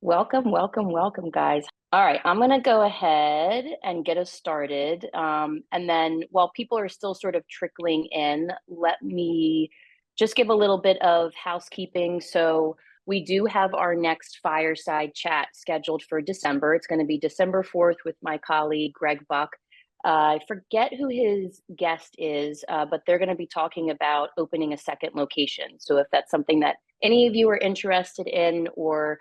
Welcome, welcome, welcome, guys. All right, I'm going to go ahead and get us started. And then while people are still sort of trickling in, let me just give a little bit of housekeeping. So, we do have our next fireside chat scheduled for December. It's going to be December 4th with my colleague, Greg Buck. I forget who his guest is, but they're going to be talking about opening a second location. So, if that's something that any of you are interested in or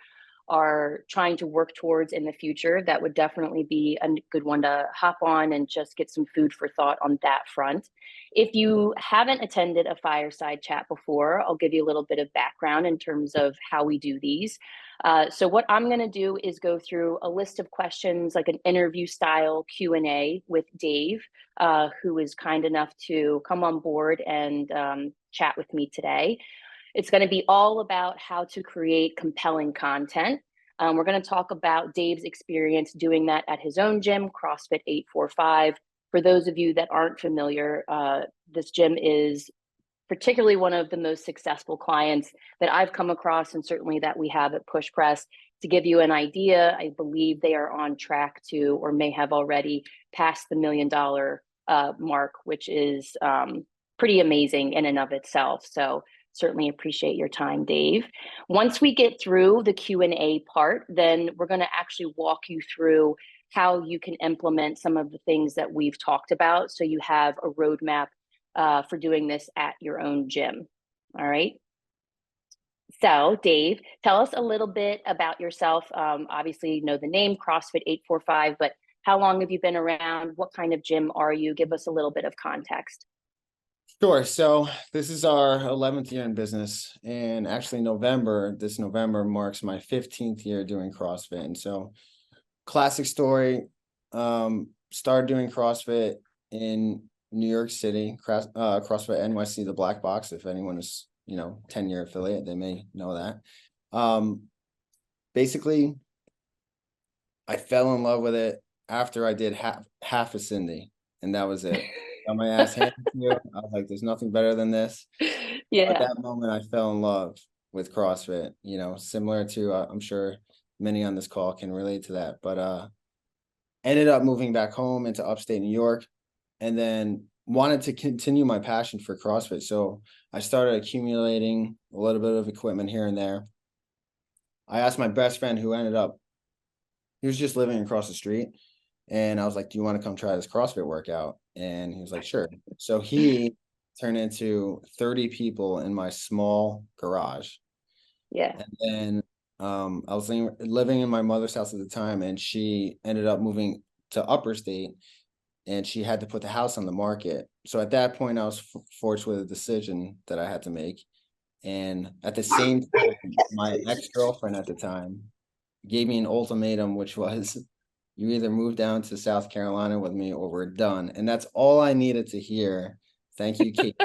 are trying to work towards in the future, that would definitely be a good one to hop on and just get some food for thought on that front. If you haven't attended a fireside chat before, I'll give you a little bit of background in terms of how we do these. So what I'm going to do is go through a list of questions, like an interview style Q&A with Dave, who is kind enough to come on board and chat with me today. It's going to be all about how to create compelling content. We're going to talk about Dave's experience doing that at his own gym, CrossFit 845. For those of you that aren't familiar, this gym is particularly one of the most successful clients that I've come across, and certainly that we have at PushPress. To give you an idea, I believe they are on track to, or may have already passed the $1 million mark, which is pretty amazing in and of itself. So certainly appreciate your time, Dave. Once we get through the Q&A part, then we're going to actually walk you through how you can implement some of the things that we've talked about, so you have a roadmap for doing this at your own gym. All right. So, Dave, tell us a little bit about yourself. Obviously, you know the name CrossFit 845, but how long have you been around? What kind of gym are you? Give us a little bit of context. Sure. So this is our 11th year in business, and actually this November marks my 15th year doing CrossFit. And so classic story, started doing CrossFit in New York City, CrossFit NYC, the Black Box. If anyone is, 10-year affiliate, they may know that. Basically, I fell in love with it after I did half a Cindy, and that was it. Got my ass handed to you. I was like, there's nothing better than this. At Yeah, that moment, I fell in love with CrossFit, similar to, I'm sure many on this call can relate to that, but ended up moving back home into upstate New York, and then wanted to continue my passion for CrossFit. So I started accumulating a little bit of equipment here and there. I asked my best friend, he was just living across the street. And I was like, do you want to come try this CrossFit workout? And he was like, sure. So he turned into 30 people in my small garage. yeah. And then I was living in my mother's house at the time, and she ended up moving to upper state, and she had to put the house on the market. So at that point, I was forced with a decision that I had to make. And at the same time, my ex-girlfriend at the time gave me an ultimatum, which was, you either move down to South Carolina with me or we're done. And that's all I needed to hear. Thank you, Kate.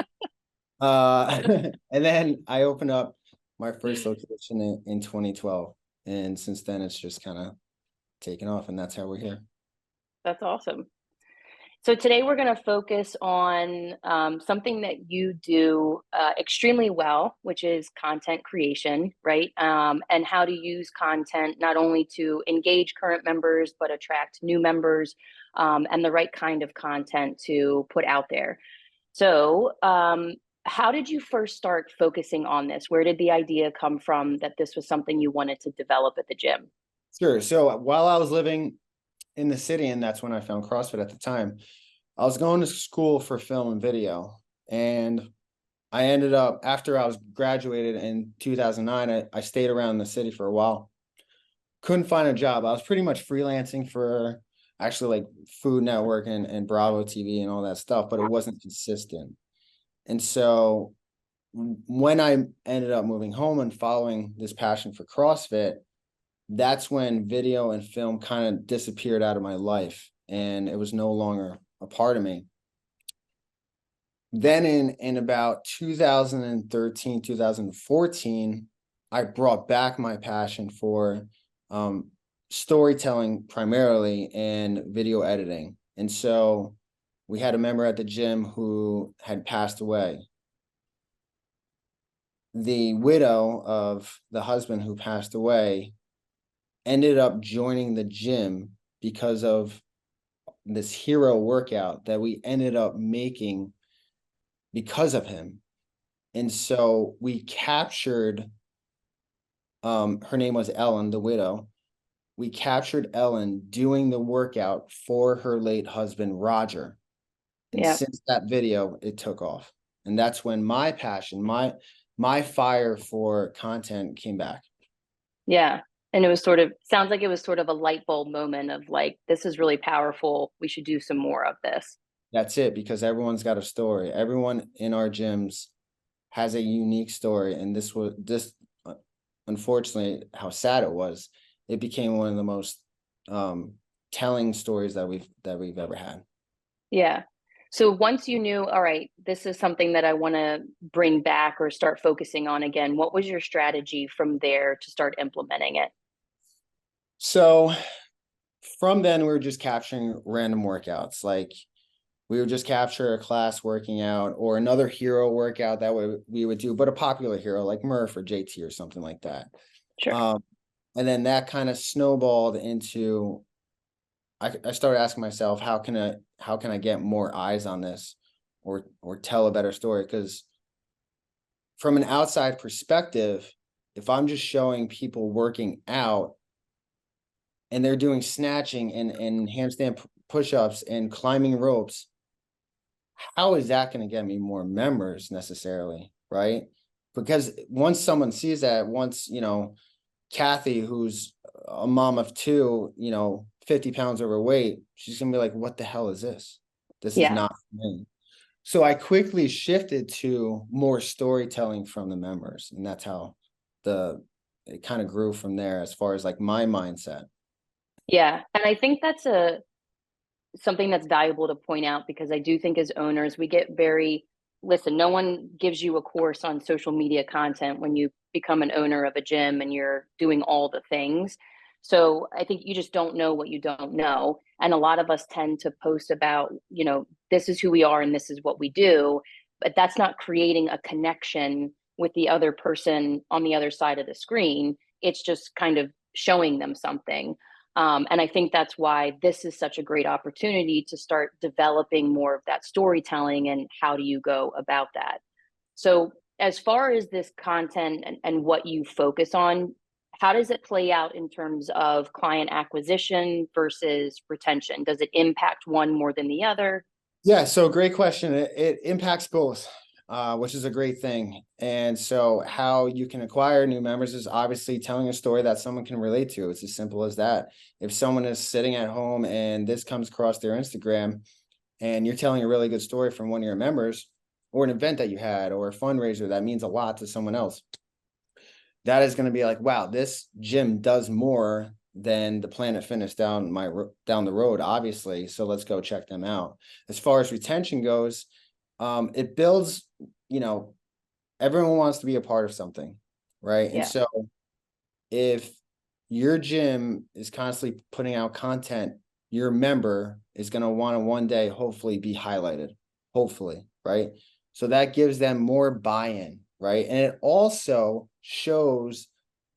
And then I opened up my first location in 2012. And since then, it's just kind of taken off, and that's how we're here. That's awesome. So today we're going to focus on something that you do extremely well, which is content creation, right? And how to use content not only to engage current members, but attract new members, and the right kind of content to put out there. So, how did you first start focusing on this? Where did the idea come from that this was something you wanted to develop at the gym? Sure. So while I was living in the city, and that's when I found CrossFit at the time, I was going to school for film and video. And I ended up, after I was graduated in 2009, I stayed around the city for a while. Couldn't find a job. I was pretty much freelancing for actually like Food Network and Bravo TV and all that stuff, but it wasn't consistent. And so when I ended up moving home and following this passion for CrossFit, that's when video and film kind of disappeared out of my life, and it was no longer a part of me. Then in about 2013, 2014, I brought back my passion for storytelling primarily and video editing. And so we had a member at the gym who had passed away. The widow of the husband who passed away ended up joining the gym because of this hero workout that we ended up making because of him. And so we captured, her name was Ellen, the widow. We captured Ellen doing the workout for her late husband, Roger. And Yeah. since that video, it took off. And that's when my passion, my fire for content came back. Yeah. And it was sort of, sounds like it was sort of a light bulb moment of like, this is really powerful. We should do some more of this. That's it, because everyone's got a story. Everyone in our gyms has a unique story. And this unfortunately, how sad it was, it became one of the most telling stories that we've ever had. Yeah. So once you knew, all right, this is something that I want to bring back or start focusing on again, what was your strategy from there to start implementing it? So from then, we were just capturing random workouts. Like we would just capture a class working out or another hero workout that we would do, but a popular hero like Murph or JT or something like that. Sure. And then that kind of snowballed into, I started asking myself, how can I get more eyes on this or tell a better story? Because from an outside perspective, if I'm just showing people working out and they're doing snatching and handstand push-ups and climbing ropes, how is that going to get me more members necessarily, right? Because once someone sees that, once, Kathy, who's a mom of two, 50 pounds overweight, she's going to be like, what the hell is this? This is Yeah. not for me. So I quickly shifted to more storytelling from the members. And that's how it kind of grew from there as far as like my mindset. Yeah. And I think that's something that's valuable to point out because I do think as owners, we get very, listen, no one gives you a course on social media content when you become an owner of a gym and you're doing all the things. So I think you just don't know what you don't know. And a lot of us tend to post about, this is who we are and this is what we do, but that's not creating a connection with the other person on the other side of the screen. It's just kind of showing them something. And I think that's why this is such a great opportunity to start developing more of that storytelling and how do you go about that. So, as far as this content and what you focus on, how does it play out in terms of client acquisition versus retention? Does it impact one more than the other? Yeah, so great question. It impacts both, which is a great thing. And so how you can acquire new members is obviously telling a story that someone can relate to. It's as simple as that. If someone is sitting at home and this comes across their Instagram and you're telling a really good story from one of your members or an event that you had or a fundraiser that means a lot to someone else, that is going to be like, wow, this gym does more than the Planet Fitness down the road, obviously. So let's go check them out. As far as retention goes, it builds, everyone wants to be a part of something, right? And Yeah. so if your gym is constantly putting out content, your member is going to want to one day hopefully be highlighted, hopefully, right? So that gives them more buy-in, right? And it also shows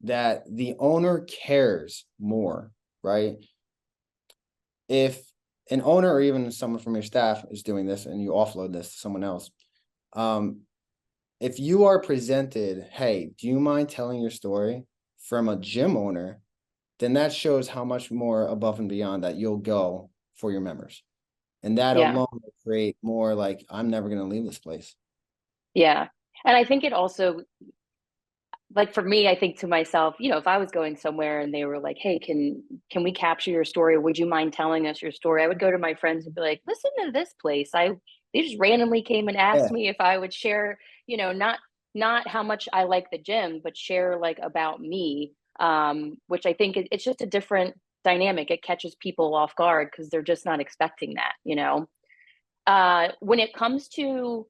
that the owner cares more, right? If an owner or even someone from your staff is doing this and you offload this to someone else, if you are presented, hey, do you mind telling your story from a gym owner, then that shows how much more above and beyond that you'll go for your members. And that Yeah. alone will create more like, I'm never going to leave this place. Yeah. And I think it also, like for me, I think to myself, if I was going somewhere and they were like, "Hey, can we capture your story? Would you mind telling us your story?" I would go to my friends and be like, "Listen to this place. They just randomly came and Yeah, asked me if I would share, not how much I like the gym, but share like about me." Which I think it's just a different dynamic. It catches people off guard because they're just not expecting that. When it comes to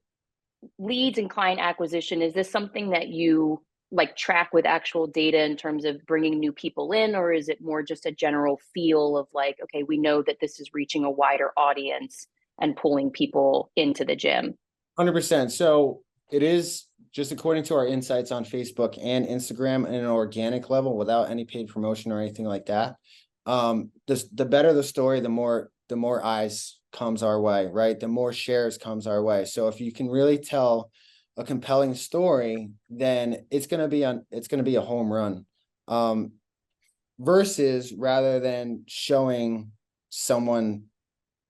leads and client acquisition, is this something that you like track with actual data in terms of bringing new people in, or is it more just a general feel of like, okay, we know that this is reaching a wider audience and pulling people into the gym? 100%. So it is just according to our insights on Facebook and Instagram in an organic level without any paid promotion or anything like that. The better the story, the more eyes comes our way, right? The more shares comes our way. So if you can really tell a compelling story, then it's going to be a home run. Versus rather than showing someone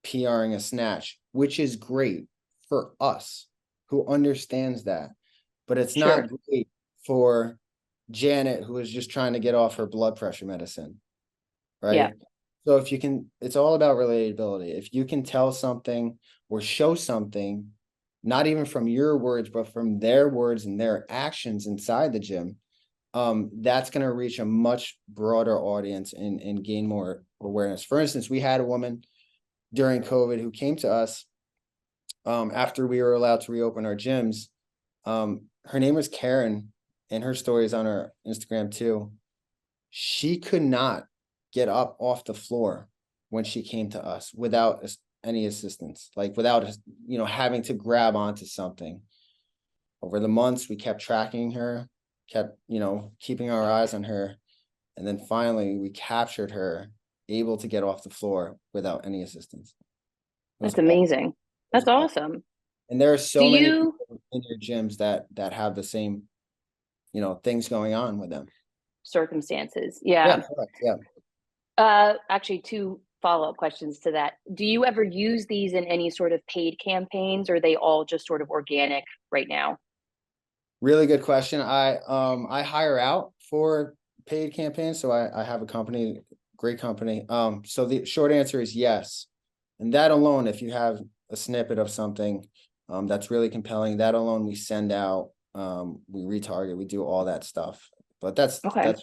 PRing a snatch, which is great for us who understands that, but it's not Sure. great for Janet, who is just trying to get off her blood pressure medicine, Yeah. right? So if you can, it's all about relatability. If you can tell something or show something, not even from your words, but from their words and their actions inside the gym, that's going to reach a much broader audience and gain more awareness. For instance, we had a woman during COVID who came to us after we were allowed to reopen our gyms. Her name was Karen, and her story is on our Instagram too. She could not get up off the floor when she came to us without any assistance, like without, having to grab onto something. Over the months, we kept tracking her, kept, keeping our eyes on her. And then finally we captured her able to get off the floor without any assistance. It was That's awesome. amazing. It was That's awesome. awesome. And there are Do so many you people in your gyms that have the same, things going on with them. circumstances? Yeah, Yeah. correct. Yeah. Actually, two follow-up questions to that. Do you ever use these in any sort of paid campaigns, or are they all just sort of organic right now? Really good question. I hire out for paid campaigns. So I have a company, great company. So the short answer is yes. And that alone, if you have a snippet of something that's really compelling, that alone we send out, we retarget, we do all that stuff. But that's Okay.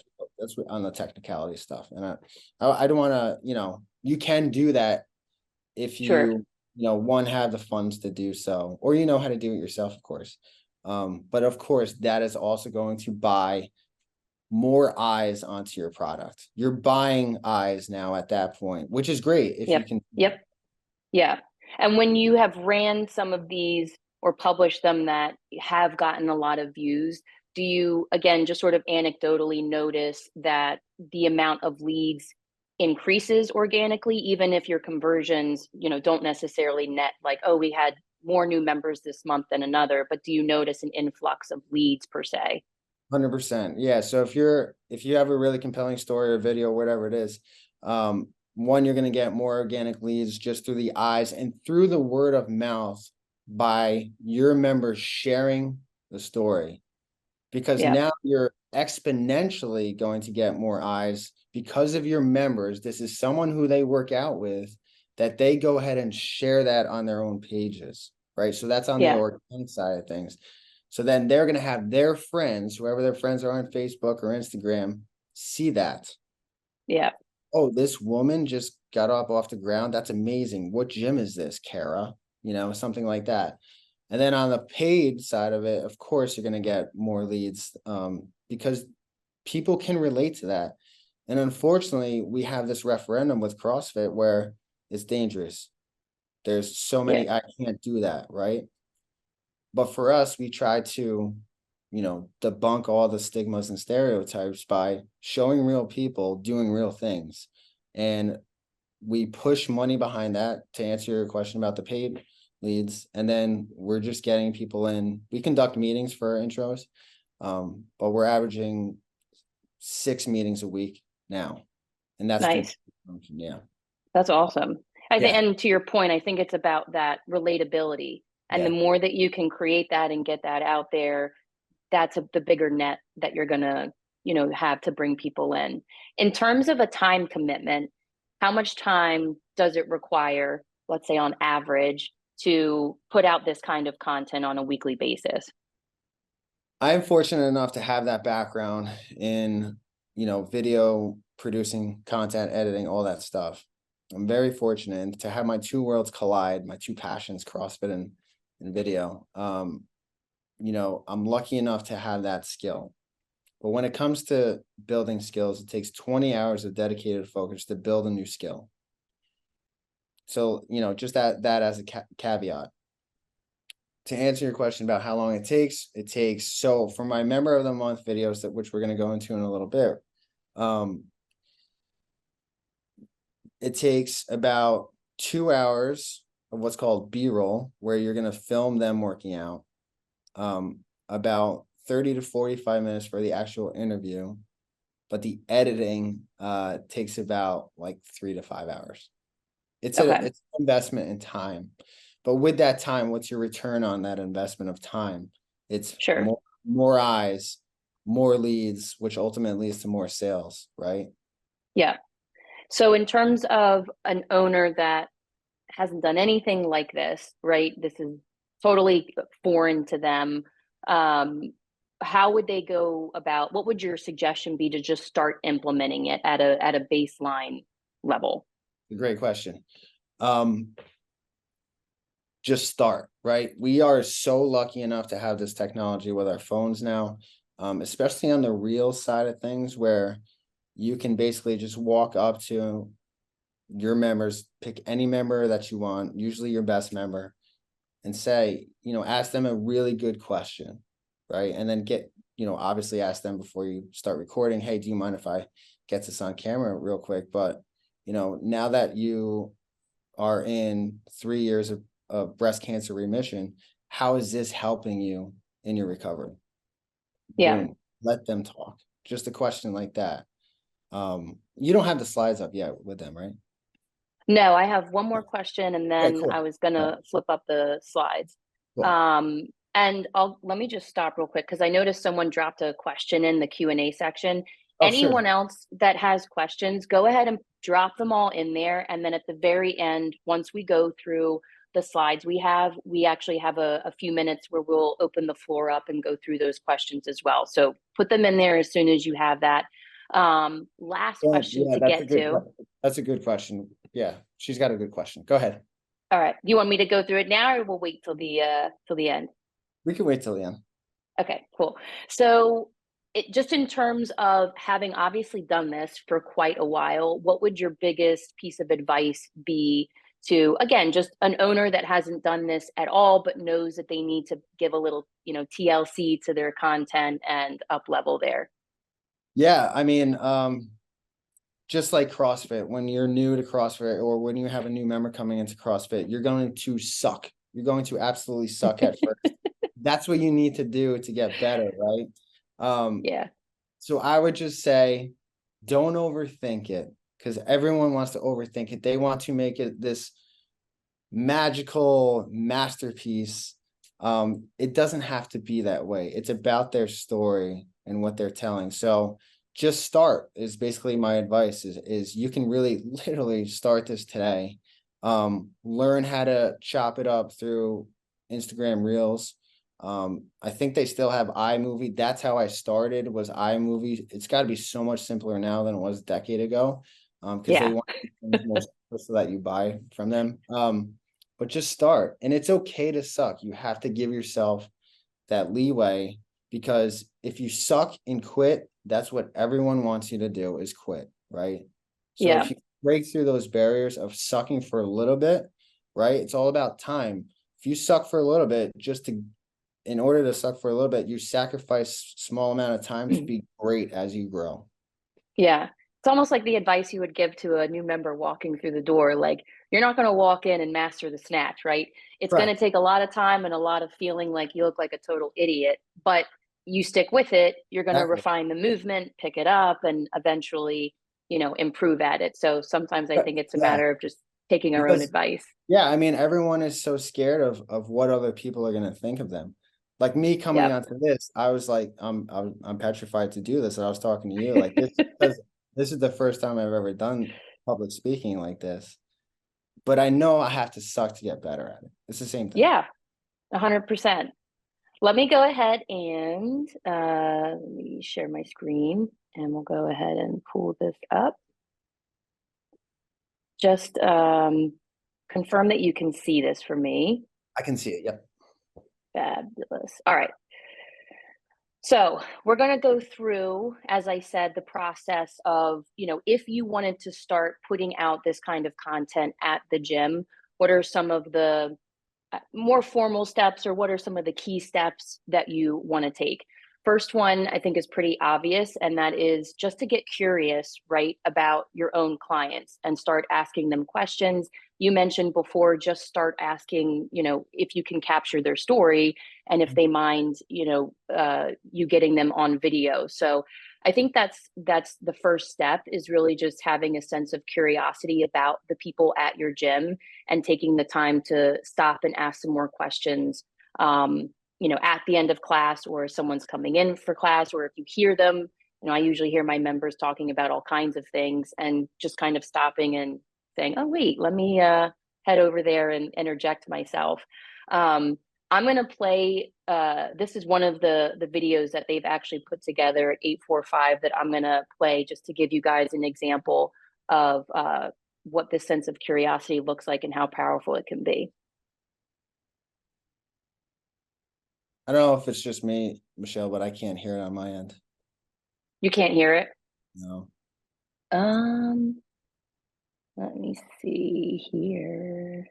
on the technicality stuff. And I don't want to, you can do that if Sure. one, have the funds to do so, or you know how to do it yourself, of course. But of course, that is also going to buy more eyes onto your product. You're buying eyes now at that point, which is great if you Yep. can. Yep. Yeah. And when you have ran some of these or published them that have gotten a lot of views, do you, again, just sort of anecdotally notice that the amount of leads increases organically, even if your conversions, don't necessarily net like, oh, we had more new members this month than another, but do you notice an influx of leads per se? 100%. Yeah. So if you have a really compelling story or video, whatever it is, one, you're going to get more organic leads just through the eyes and through the word of mouth by your members sharing the story, because Yeah. now you're exponentially going to get more eyes because of your members. This is someone who they work out with, that they go ahead and share that on their own pages, right? So that's on the Yeah. organic side of things. So then they're going to have their friends, whoever their friends are on Facebook or Instagram, see that. Yeah. Oh, this woman just got up off the ground. That's amazing. What gym is this, Kara? Something like that. And then on the paid side of it, of course, you're going to get more leads because people can relate to that. And unfortunately, we have this referendum with CrossFit where it's dangerous. There's so Yeah. many, I can't do that, right? But for us, we try to, debunk all the stigmas and stereotypes by showing real people doing real things. And we push money behind that, to answer your question about the paid leads. And then we're just getting people in. We conduct meetings for our intros, but we're averaging 6 meetings a week now. And that's through, Nice. yeah. That's awesome. I think, Yeah. and to your point, I think it's about that relatability. And the Yeah. more that you can create that and get that out there, that's the bigger net that you're gonna, have to bring people in. In terms of a time commitment, how much time does it require, let's say on average, to put out this kind of content on a weekly basis? I'm fortunate enough to have that background in, video producing, content editing, all that stuff. I'm very fortunate to have my two worlds collide, my two passions, CrossFit and video. I'm lucky enough to have that skill. But when it comes to building skills, it takes 20 hours of dedicated focus to build a new skill. So, just that as a caveat. to answer your question about how long it takes, so for my member of the month videos, that which we're going to go into in a little bit, it takes about 2 hours of what's called B-roll, where you're going to film them working out. About 30 to 45 minutes for the actual interview, but the editing takes about like 3 to 5 hours. It's Okay. an investment in time, but with that time, what's your return on that investment of time? It's Sure. more eyes, more leads, which ultimately leads to more sales, right? Yeah. So in terms of an owner that hasn't done anything like this, right? This is totally foreign to them. How would they go about, what would your suggestion be to just start implementing it at a baseline level? Great question. Just start, right? We are so lucky enough to have this technology with our phones now, especially on the reel side of things, where you can basically just walk up to your members, pick any member that you want, usually your best member, and say, ask them a really good question, right? And then obviously ask them before you start recording, hey, do you mind if I get this on camera real quick? But, now that you are in 3 years of breast cancer remission, how is this helping you in your recovery? Yeah. Boom, let them talk. Just a question like that. You don't have the slides up yet with them, right? No, I have one more question and Okay, then cool. I was gonna flip up the slides. Cool. And let me just stop real quick because I noticed someone dropped a question in the Q&A section. Oh, sure. Anyone else that has questions, go ahead and drop them all in there. And then at the very end, once we go through the slides we actually have a few minutes where we'll open the floor up and go through those questions as well. So put them in there as soon as you have that. Last question Yeah, to get to. that's a good question. Yeah, she's got a good question. Go ahead. All right. Do you want me to go through it now or we'll wait till the end? We can wait till the end. Okay, cool. So just in terms of having obviously done this for quite a while, what would your biggest piece of advice be to, again, just an owner that hasn't done this at all, but knows that they need to give a little, TLC to their content and up level there? Yeah, I mean, just like CrossFit, when you're new to CrossFit or when you have a new member coming into CrossFit, you're going to suck. You're going to absolutely suck at first. That's what you need to do to get better, right? Yeah. So I would just say, don't overthink it, because everyone wants to overthink it. They want to make it this magical masterpiece. It doesn't have to be that way. It's about their story and what they're telling. So just start is basically my advice is you can really literally start this today. Learn how to chop it up through Instagram Reels. I think they still have iMovie. That's how I started, was iMovie. It's got to be so much simpler now than it was a decade ago. Because they Yeah. want things more so that you buy from them. But just start, and it's okay to suck. You have to give yourself that leeway, because if you suck and quit, that's what everyone wants you to do, is quit, right? So Yeah. if you break through those barriers of sucking for a little bit, right? It's all about time. If you suck for a little bit, in order to suck for a little bit, you sacrifice small amount of time to be great as you grow. Yeah. It's almost like the advice you would give to a new member walking through the door. Like, you're not going to walk in and master the snatch, right? It's going to Correct. take a lot of time and a lot of feeling like you look like a total idiot, but you stick with it, you're going to Exactly. refine the movement, pick it up, and eventually, improve at it. So sometimes I think it's a Yeah, matter of just taking our own because advice. yeah, I mean, everyone is so scared of what other people are going to think of them. Like me coming Yep. onto this, I was like, I'm petrified to do this. And I was talking to you like this, because this is the first time I've ever done public speaking like this. But I know I have to suck to get better at it. It's the same thing. Yeah, 100%. Let me go ahead and let me share my screen and we'll go ahead and pull this up. Just confirm that you can see this for me. I can see it. Yep. Fabulous. All right. So we're going to go through, as I said, the process of, if you wanted to start putting out this kind of content at the gym, what are some of the more formal steps, or what are some of the key steps that you want to take? First one, I think, is pretty obvious, and that is just to get curious, right, about your own clients and start asking them questions. You mentioned before, just start asking, if you can capture their story and if they mind, you getting them on video. So I think that's the first step, is really just having a sense of curiosity about the people at your gym and taking the time to stop and ask some more questions. At the end of class, or someone's coming in for class, or if you hear them, I usually hear my members talking about all kinds of things, and just kind of stopping and saying, oh, wait, let me head over there and interject myself. I'm going to play, this is one of the videos that they've actually put together at 845 that I'm going to play just to give you guys an example of what this sense of curiosity looks like and how powerful it can be. I don't know if it's just me, Michelle, but I can't hear it on my end. You can't hear it? No. Let me see here.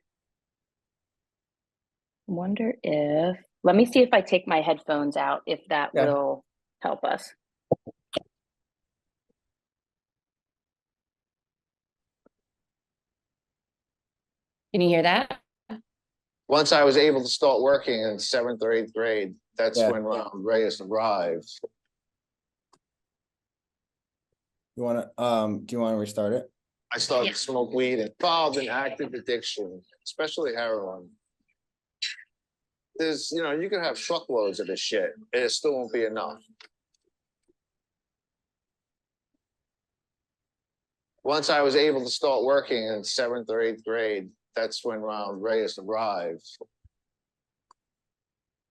Let me see if I take my headphones out, if that will help us. Can you hear that? Once I was able to start working in 7th or 8th grade, that's when Reyes arrived. Do you want to restart it? I started to smoke weed and involved in active addiction, especially heroin. There's, you can have truckloads of this shit, and it still won't be enough. Once I was able to start working in 7th or 8th grade, that's when Reyes arrived.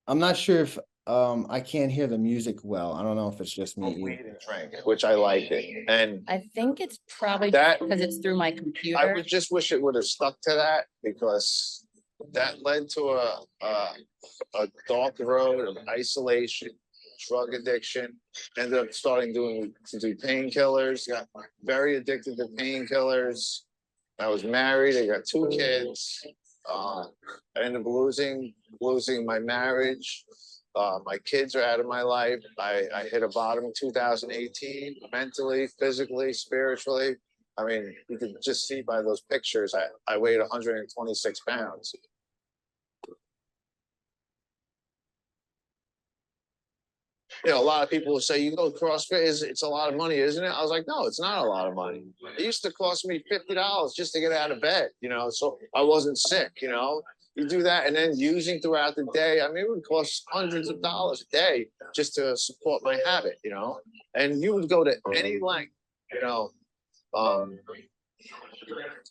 I'm not sure if I can't hear the music well. I don't know if it's just me. Weed and drink, which I like it. And I think it's probably because it's through my computer. I would just wish it would have stuck to that, because that led to a dark road of isolation, drug addiction. Ended up starting to do painkillers, got very addicted to painkillers. I was married, I got 2 kids. I ended up losing my marriage. My kids are out of my life. I hit a bottom in 2018, mentally, physically, spiritually. I mean, you can just see by those pictures, I weighed 126 pounds. A lot of people will say, you go CrossFit, it's a lot of money, isn't it? I was like, no, it's not a lot of money. It used to cost me $50 just to get out of bed, so I wasn't sick, You do that, and then using throughout the day, I mean, it would cost hundreds of dollars a day just to support my habit, And you would go to any length,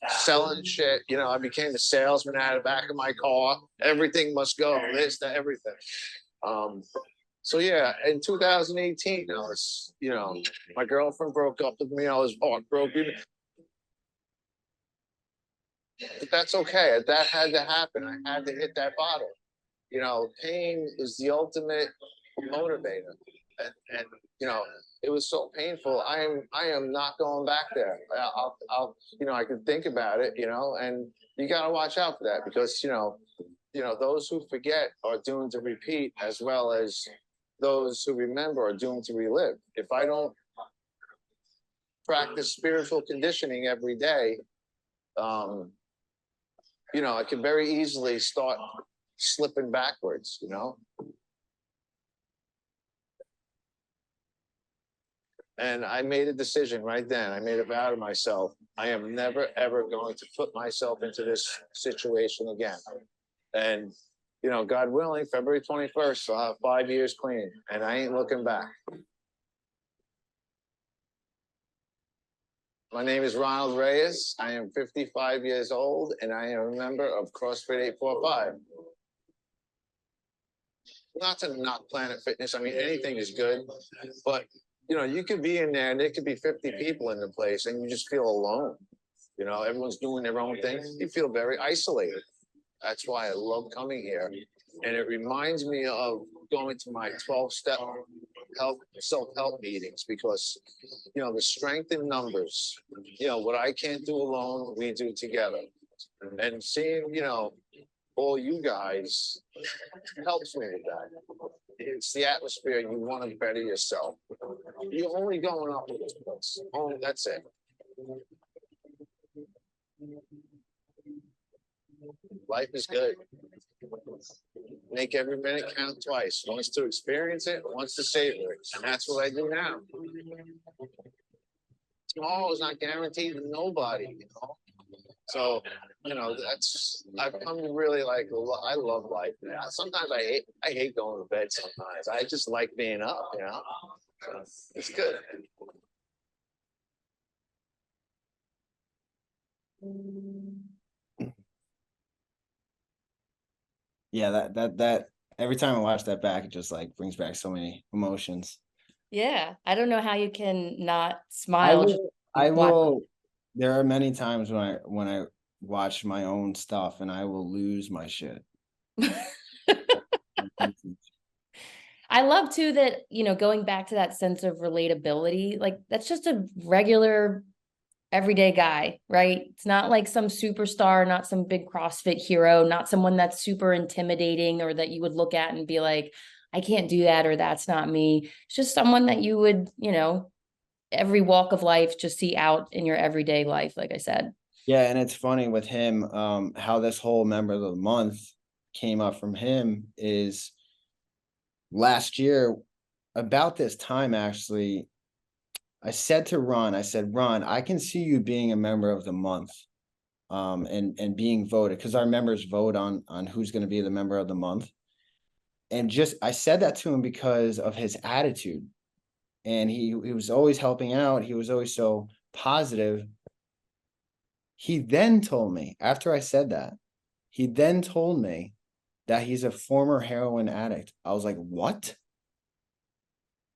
selling shit. I became a salesman out of the back of my car. Everything must go, this, that, everything. So yeah, in 2018, I was, my girlfriend broke up with me. I was heartbroken. But that's okay. That had to happen. I had to hit that bottom. Pain is the ultimate motivator. And it was so painful. I am not going back there. I'll I can think about it, and you got to watch out for that, because, those who forget are doomed to repeat, as well as those who remember are doomed to relive. If I don't practice spiritual conditioning every day, I can very easily start slipping backwards, And I made a decision right then. I made a vow to myself. I am never, ever going to put myself into this situation again. And God willing, February 21st, I'll have 5 years clean, and I ain't looking back. My name is Ronald Reyes. I am 55 years old, and I am a member of CrossFit 845. Not to knock Planet Fitness. I mean, anything is good, but you could be in there and there could be 50 people in the place, and you just feel alone. Everyone's doing their own thing. You feel very isolated. That's why I love coming here. And it reminds me of going to my 12-step self-help meetings, because, the strength in numbers, what I can't do alone, we do together. And seeing, all you guys helps me with that. It's the atmosphere. You want to better yourself. You're only going up with this place. Only that's it. Life is good. Make every minute count twice. Once to experience it, once to savor it. And that's what I do now. Tomorrow is not guaranteed to nobody, you know. So, you know, that's I've come to really like. I love life. Now. Sometimes I hate going to bed. Sometimes I just like being up. You know, so it's good. Yeah, that every time I watch that back, it just like brings back so many emotions. Yeah, I don't know how you can not I smile. will. There are many times when I watch my own stuff and I will lose my shit. I love too that, going back to that sense of relatability, like that's just a regular everyday guy, right? It's not like some superstar, not some big CrossFit hero, not someone that's super intimidating or that you would look at and be like, I can't do that, or that's not me. It's just someone that you would, every walk of life, just see out in your everyday life, like I said. Yeah, and it's funny with him, how this whole member of the month came up from him is last year, about this time actually, I said, Ron, I can see you being a member of the month, and being voted, because our members vote on who's going to be the member of the month. And just I said that to him because of his attitude. And he was always helping out. He was always so positive. He then told me, after I said that, he then told me that he's a former heroin addict. I was like, what?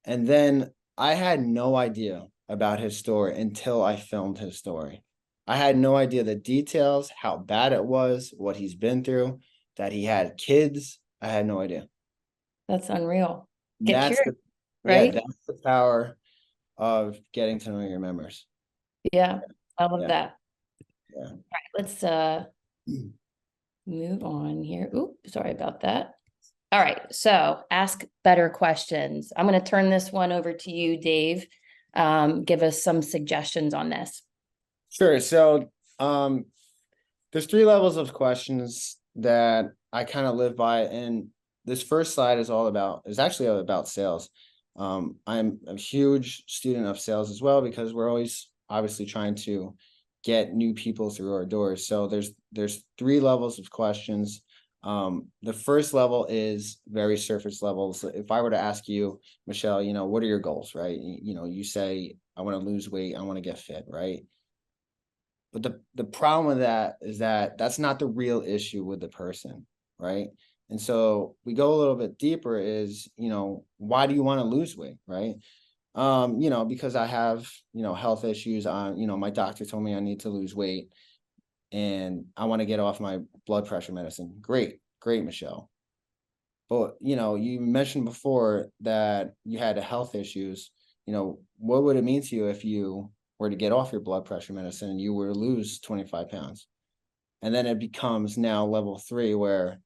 And then I had no idea about his story until I filmed his story. I had no idea the details, how bad it was, what he's been through, that he had kids. I had no idea. That's unreal. Get That's curious, yeah, right? that's the power of getting to know your members. Yeah, I love Yeah. that. Yeah. All right, let's move on here. Oop, sorry about that. All right, so ask better questions. I'm going to turn this one over to you, Dave. Give us some suggestions on this. Sure. So there's 3 levels of questions that I kind of live by. And this first slide is actually all about sales. I'm a huge student of sales as well, because we're always obviously trying to get new people through our doors. So there's 3 levels of questions. The first level is very surface levels. If I were to ask you, Michelle, what are your goals, right? You say, I want to lose weight, I want to get fit, right? But the problem with that is that that's not the real issue with the person, right? And so we go a little bit deeper is, why do you want to lose weight, right? Because I have, health issues. My doctor told me I need to lose weight and I want to get off my blood pressure medicine. Great, Michelle. But, you mentioned before that you had health issues. What would it mean to you if you were to get off your blood pressure medicine and you were to lose 25 pounds? And then it becomes now level 3, where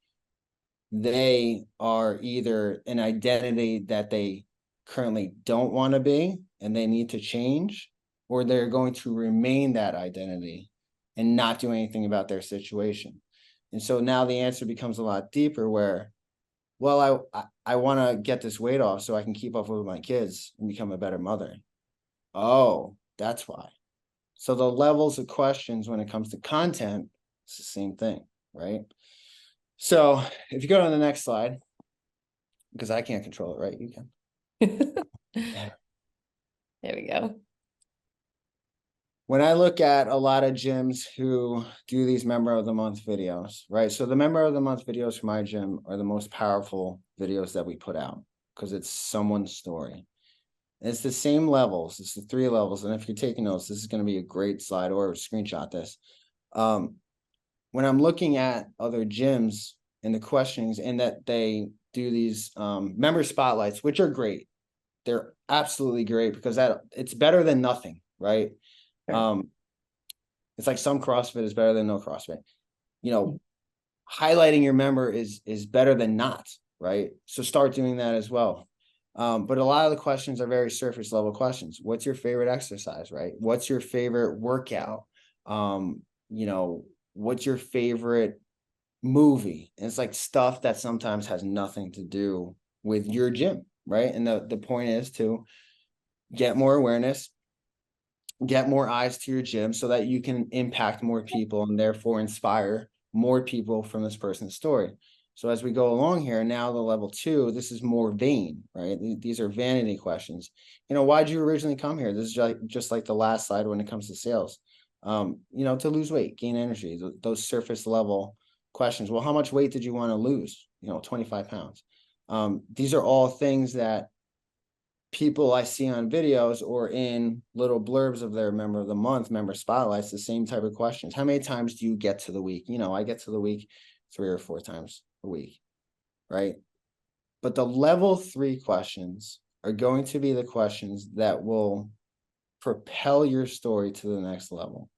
they are either an identity that they currently don't want to be and they need to change, or they're going to remain that identity and not do anything about their situation. And so now the answer becomes a lot deeper, where, well, I want to get this weight off so I can keep up with my kids and become a better mother. Oh, that's why. So the levels of questions when it comes to content, it's the same thing, right? So if you go to the next slide, because I can't control it, right? You can. There we go. When I look at a lot of gyms who do these member of the month videos, right? So the member of the month videos for my gym are the most powerful videos that we put out, because it's someone's story. And it's the same levels. It's the 3 levels. And if you're taking notes, this is going to be a great slide, or screenshot this. When I'm looking at other gyms and the questionings, and that they do these member spotlights, which are great. They're absolutely great, because it's better than nothing, right? Sure. It's like some CrossFit is better than no CrossFit. highlighting your member is better than not, right? So start doing that as well. But a lot of the questions are very surface level questions. What's your favorite exercise, right? What's your favorite workout? You know, what's your favorite movie? And it's like stuff that sometimes has nothing to do with your gym, right? And the point is to get more awareness, get more eyes to your gym so that you can impact more people and therefore inspire more people from this person's story. So as we go along here, now the level 2, this is more vain, right? These are vanity questions. You know, why'd you originally come here? This is just like the last slide when it comes to sales. You know, to lose weight, gain energy, those surface level questions. Well, how much weight did you want to lose? You know, 25 pounds. These are all things that people I see on videos or in little blurbs of their member of the month, member spotlights, the same type of questions. How many times do you get to the week? You know, I get to the week 3 or 4 times a week, right? But the level 3 questions are going to be the questions that will propel your story to the next level.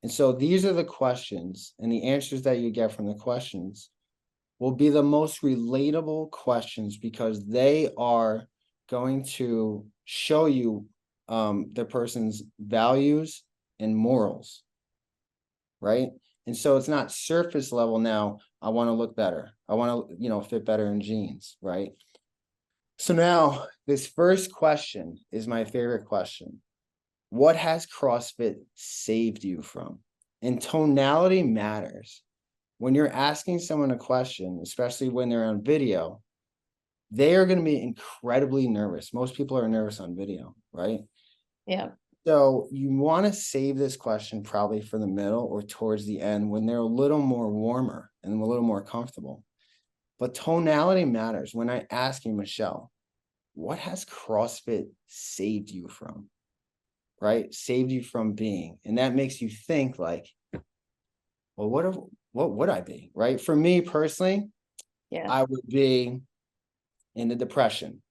And so these are the questions, and the answers that you get from the questions will be the most relatable questions because they are going to show you the person's values and morals, right? And so it's not surface level now. I want to look better. I want to, you know, fit better in jeans, right? So now this first question is my favorite question. What has CrossFit saved you from? And tonality matters. When you're asking someone a question, especially when they're on video, they are going to be incredibly nervous. Most people are nervous on video, right? Yeah. So you want to save this question probably for the middle or towards the end when they're a little more warmer and a little more comfortable. But tonality matters. When I ask you, Michelle, what has CrossFit saved you from? Right? Saved you from being. And that makes you think like, well, what would I be? Right? For me personally, Yeah. I would be in the depression.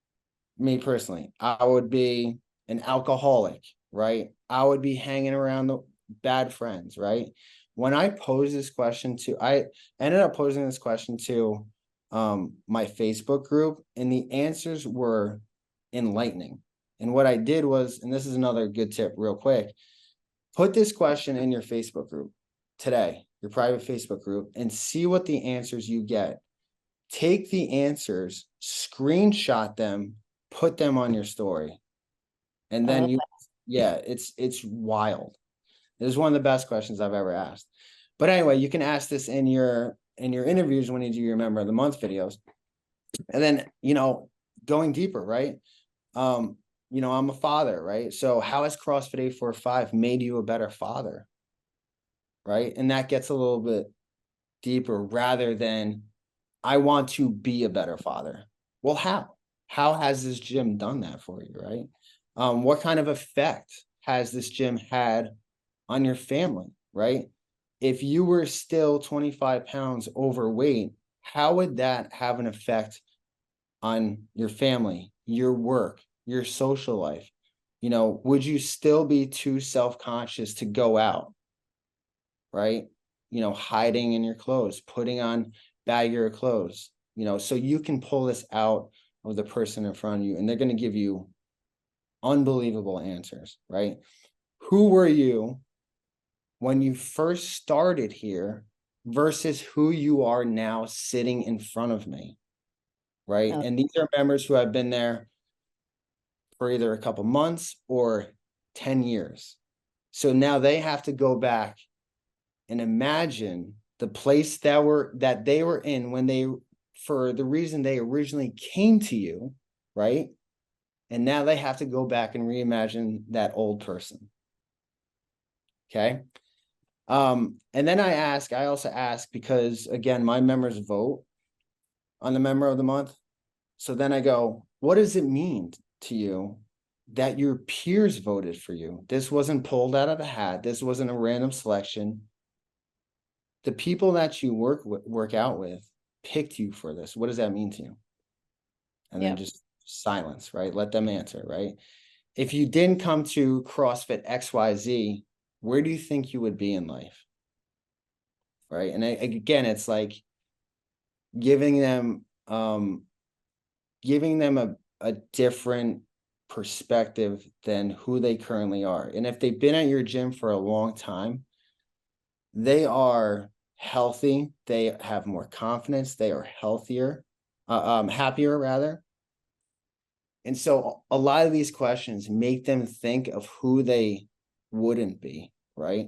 Me personally, I would be an alcoholic, right? I would be hanging around the bad friends, right? When I posed this question to, I ended up posing this question to my Facebook group, and the answers were enlightening. And what I did was, and this is another good tip real quick, put this question in your Facebook group today, your private Facebook group, and see what the answers you get. Take the answers, screenshot them, put them on your story. And then it's wild. This is one of the best questions I've ever asked. But anyway, you can ask this in your interviews when you do your member of the month videos. And then, you know, going deeper, right? You know, I'm a father, right? So how has CrossFit 845 made you a better father? Right? And that gets a little bit deeper rather than I want to be a better father. Well, how? How has this gym done that for you, right? What kind of effect has this gym had on your family, right? If you were still 25 pounds overweight, how would that have an effect on your family, your work, your social life? You know, would you still be too self-conscious to go out, right? You know, hiding in your clothes, putting on baggier clothes, you know, so you can pull this out of the person in front of you and they're going to give you unbelievable answers, right? Who were you when you first started here versus who you are now sitting in front of me, right? And these are members who have been there for either a couple months or 10 years. So now they have to go back and imagine the place that they were in when they, for the reason they originally came to you, right? And now they have to go back and reimagine that old person. Okay. And then I also ask because again, my members vote on the member of the month. So then I go, what does it mean to you that your peers voted for you? This wasn't pulled out of a hat. This wasn't a random selection. The people that you work out with picked you for this. What does that mean to you? And then just silence, right? Let them answer, right? If you didn't come to CrossFit XYZ, where do you think you would be in life? right? And again, it's like giving them a different perspective than who they currently are. And if they've been at your gym for a long time, they are healthy, they have more confidence, they are healthier, happier rather. And so a lot of these questions make them think of who they wouldn't be, right?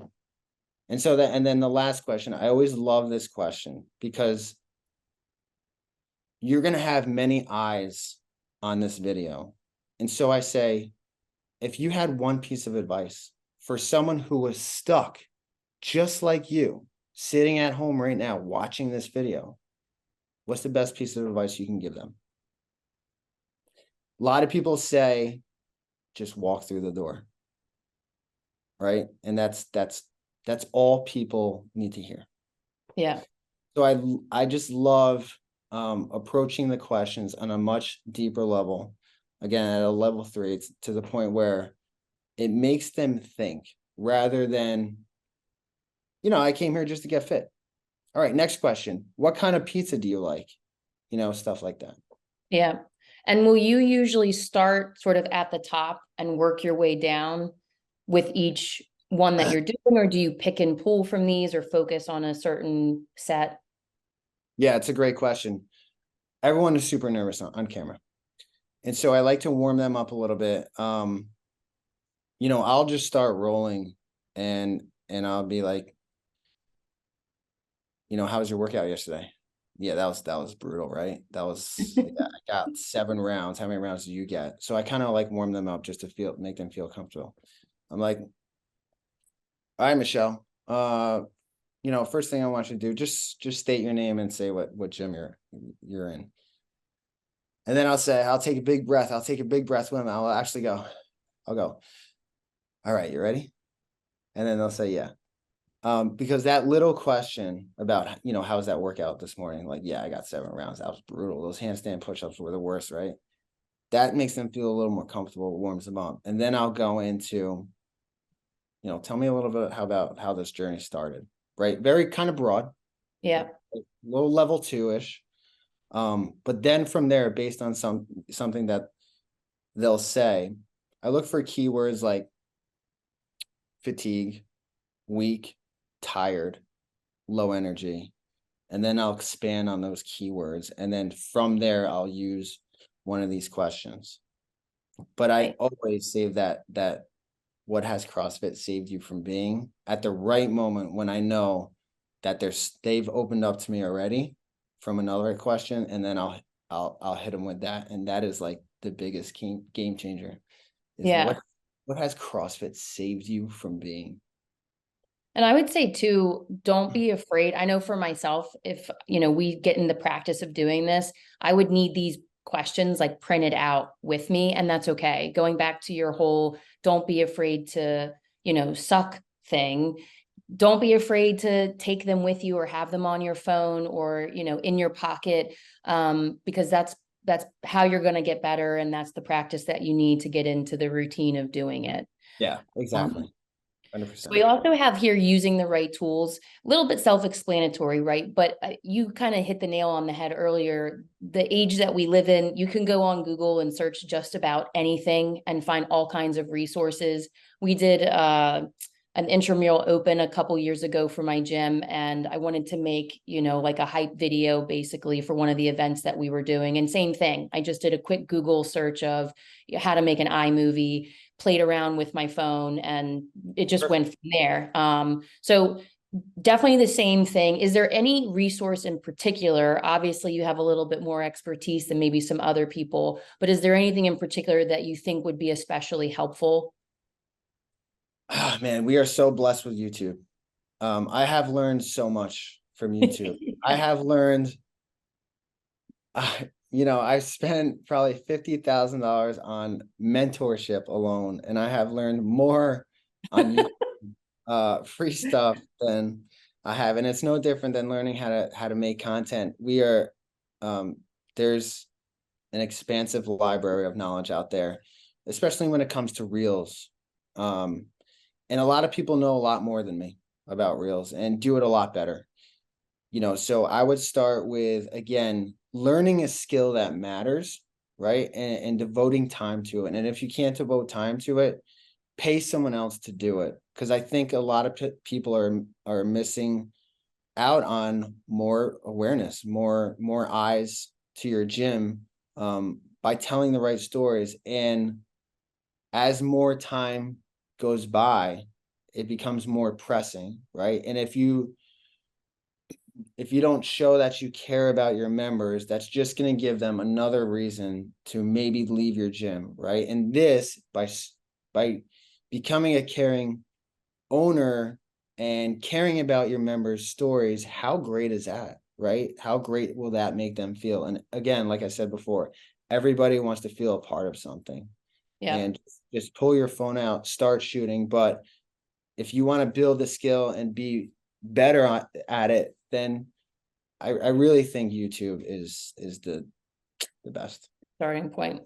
And so and then the last question, I always love this question because you're going to have many eyes on this video. And so I say, if you had one piece of advice for someone who was stuck just like you, sitting at home right now, watching this video, what's the best piece of advice you can give them? A lot of people say, just walk through the door, right? And that's all people need to hear. Yeah. So I just love approaching the questions on a much deeper level. Again, at a level 3, it's to the point where it makes them think rather than, I came here just to get fit. All right, next question. What kind of pizza do you like? Stuff like that. Yeah. And will you usually start sort of at the top and work your way down with each one that you're doing, or do you pick and pull from these or focus on a certain set? Yeah, it's a great question. Everyone is super nervous on camera. And so I like to warm them up a little bit. I'll just start rolling and I'll be like, how was your workout yesterday? Yeah, that was brutal, right? That was I got 7 rounds. How many rounds did you get? So I kind of like warm them up just to make them feel comfortable. I'm like, all right, Michelle. First thing I want you to do, just state your name and say what gym you're in. And then I'll say, I'll take a big breath. I'll take a big breath with them. I'll go, all right, you ready? And then they'll say, yeah. Because that little question about, how's that workout this morning? Like, yeah, I got 7 rounds. That was brutal. Those handstand push-ups were the worst, right? That makes them feel a little more comfortable, warms them up. And then I'll go into, tell me a little bit about how this journey started, right? Very kind of broad. Yeah. Low level 2-ish. But then from there, based on something that they'll say, I look for keywords like fatigue, weak, tired, low energy, and then I'll expand on those keywords. And then from there, I'll use one of these questions. But I always say that what has CrossFit saved you from being at the right moment when I know that they've opened up to me already from another question, and then I'll hit them with that. And that is like the biggest game changer. Yeah. What has CrossFit saved you from being? And I would say too, don't be afraid. I know for myself, if, we get in the practice of doing this, I would need these questions like printed out with me, and that's okay. Going back to your whole, don't be afraid to, suck thing. Don't be afraid to take them with you or have them on your phone or, in your pocket, because that's how you're going to get better. And that's the practice that you need to get into the routine of doing it. Yeah, exactly. 100%. So we also have here using the right tools, a little bit self-explanatory, right? But you kind of hit the nail on the head earlier. The age that we live in, you can go on Google and search just about anything and find all kinds of resources. We did an intramural open a couple years ago for my gym, and I wanted to make, like a hype video basically for one of the events that we were doing. And same thing, I just did a quick Google search of how to make an iMovie, played around with my phone, and it just went from there. So definitely the same thing. Is there any resource in particular? Obviously, you have a little bit more expertise than maybe some other people, but is there anything in particular that you think would be especially helpful? Oh, man, we are so blessed with YouTube. I have learned so much from YouTube. I have learned, I've spent probably $50,000 on mentorship alone, and I have learned more on YouTube, free stuff than I have. And it's no different than learning how to make content. There's an expansive library of knowledge out there, especially when it comes to Reels. And a lot of people know a lot more than me about Reels and do it a lot better. So I would start with, again, learning a skill that matters, right? And devoting time to it. And if you can't devote time to it, pay someone else to do it. Because I think a lot of people are missing out on more awareness, more eyes to your gym, by telling the right stories. And as more time goes by, it becomes more pressing, right? And if you don't show that you care about your members, that's just going to give them another reason to maybe leave your gym, right? And this, by becoming a caring owner and caring about your members' stories, how great is that, right? How great will that make them feel? And again, like I said before, everybody wants to feel a part of something. Yeah. And just pull your phone out, start shooting. But if you want to build the skill and be better at it, then I really think YouTube is the best Starting point.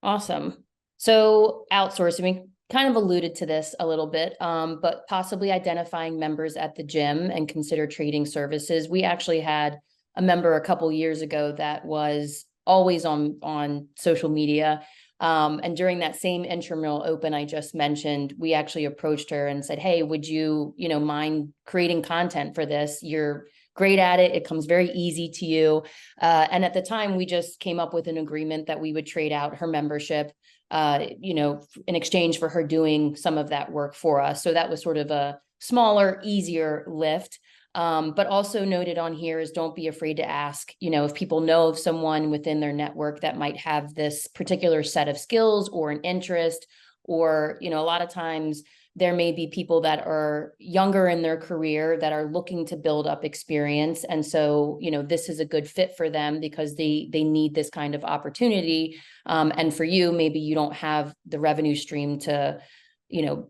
Awesome. So outsourcing, we kind of alluded to this a little bit, but possibly identifying members at the gym and consider trading services. We actually had a member a couple years ago that was always on social media. And during that same intramural open I just mentioned, we actually approached her and said, hey, would you, mind creating content for this? You're great at it. It comes very easy to you. And at the time, we just came up with an agreement that we would trade out her membership, in exchange for her doing some of that work for us. So that was sort of a smaller, easier lift. But also noted on here is don't be afraid to ask, if people know of someone within their network that might have this particular set of skills or an interest, or, a lot of times there may be people that are younger in their career that are looking to build up experience. And so, this is a good fit for them because they need this kind of opportunity. And for you, maybe you don't have the revenue stream to,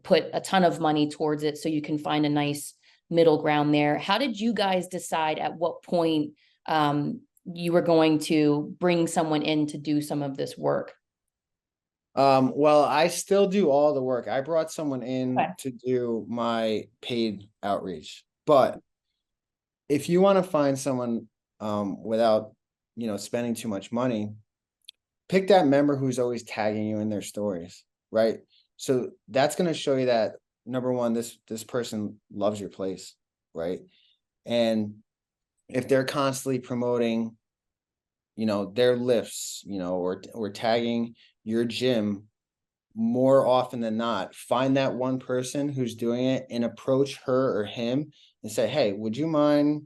put a ton of money towards it. So you can find a nice middle ground there. How did you guys decide at what point you were going to bring someone in to do some of this work? Well, I still do all the work. I brought someone in Okay. to do my paid outreach. But if you want to find someone without, spending too much money, pick that member who's always tagging you in their stories, right? So that's going to show you that, number one, this person loves your place, right? And if they're constantly promoting, their lifts, or tagging your gym more often than not, find that one person who's doing it and approach her or him and say, hey, would you mind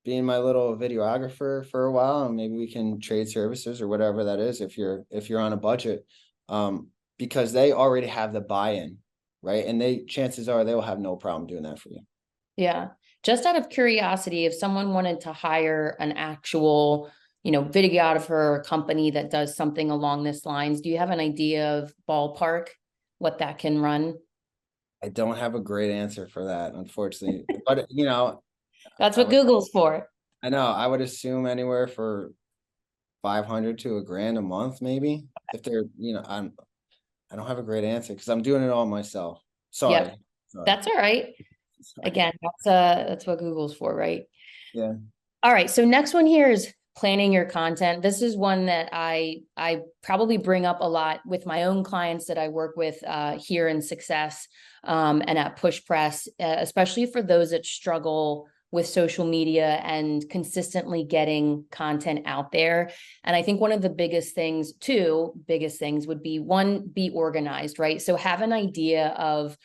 being my little videographer for a while, and maybe we can trade services or whatever that is if you're on a budget, because they already have the buy-in, right? And chances are they will have no problem doing that for you. Yeah. Just out of curiosity, if someone wanted to hire an actual, videographer or company that does something along this lines, do you have an idea of ballpark what that can run? I don't have a great answer for that, unfortunately, but That's what Google's for. I know I would assume anywhere for 500 to $1,000 a month, maybe, if they're, I don't have a great answer because I'm doing it all myself. Sorry. Yep. That's all right. Sorry. Again, that's what Google's for, right? Yeah. All right. So next one here is planning your content. This is one that I probably bring up a lot with my own clients that I work with here in Success and at PushPress, especially for those that struggle with social media and consistently getting content out there. And I think one of the biggest things would be, one, be organized, right? So have an idea of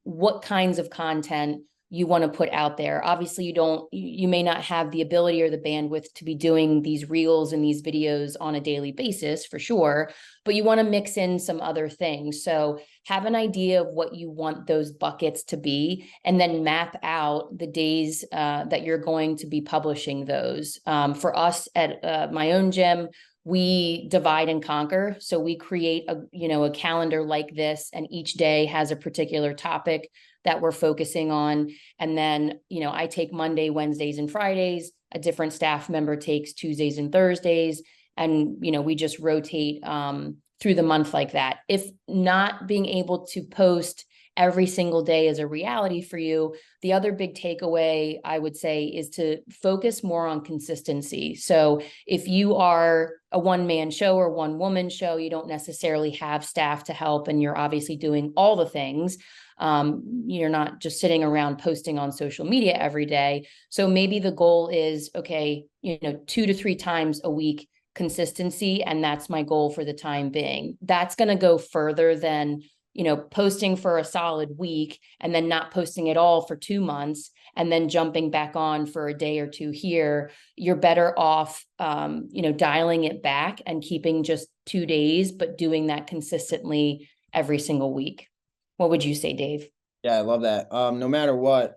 what kinds of content you want to put out there. Obviously, you may not have the ability or the bandwidth to be doing these reels and these videos on a daily basis, for sure, but you want to mix in some other things. So have an idea of what you want those buckets to be, and then map out the days that you're going to be publishing those. For us at my own gym, we divide and conquer. So we create a calendar like this, and each day has a particular topic that we're focusing on. And then, I take Monday, Wednesdays, and Fridays. A different staff member takes Tuesdays and Thursdays. And, we just rotate through the month like that. If not being able to post every single day is a reality for you. The other big takeaway I would say is to focus more on consistency. So if you are a one-man show or one-woman show, you don't necessarily have staff to help, and you're obviously doing all the things. You're not just sitting around posting on social media every day. So maybe the goal is, okay, 2 to 3 times a week consistency, and that's my goal for the time being. That's going to go further than posting for a solid week and then not posting at all for 2 months and then jumping back on for a day or two here. You're better off dialing it back and keeping just 2 days, but doing that consistently every single week. What would you say, Dave? Yeah, I love that. No matter what,